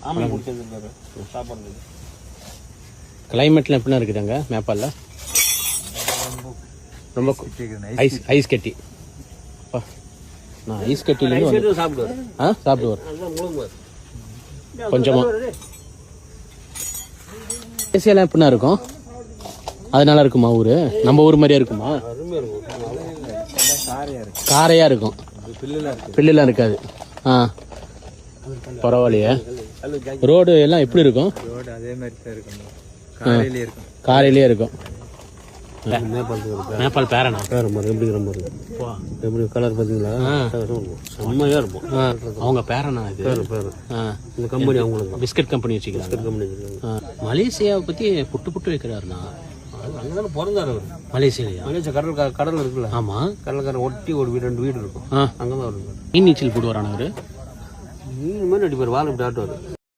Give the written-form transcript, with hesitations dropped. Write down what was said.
ஆமாம் குடிச்சது சாப்பாடு. கிளைமேட்லாம் எப்படின்னா இருக்குது அங்கே மேப்பாலில்? ரொம்ப ஐஸ் கட்டி. நான் ஐஸ் கட்டிலேருந்து சாப்பிடுவார். சாப்பிடுவார் கொஞ்சமாக. ஏசியெல்லாம் எப்படின்னா இருக்கும்? அது நல்லா இருக்குமா? ஊர் நம்ம ஊர் மாதிரியா இருக்குமா? காரையா இருக்கும், பில்லுலாம் இருக்காது. பரவாயில்லையே. ரோடு எல்லாம் எப்படி இருக்கும்? அதே மாதிரி தான் இருக்கும், காரையிலே இருக்கும். நேபாள் பேரனா எப்படி எப்படி கலர் பார்த்தீங்களா? செம்மையாக இருக்கும். அவங்க பேரனா இது? இந்த கம்பெனி அவங்களுக்கு பிஸ்கட் கம்பெனி வச்சுக்கிறாங்க. மலேசியாவை பற்றி புட்டு வைக்கிறாருண்ணா. அங்கதானே பிறந்தாரு அவர். மலேசியா கடல் இருக்குல்ல? ஆமாம். கடற்கரை ஒட்டி ஒரு 2 வீடு இருக்கும். அங்கதான் வருவார். மீன் நீச்சல் போடுவாரான அவரு. மீன் மாதிரி அடிப்பார், வாழை விட்டு ஆட்டுவார்.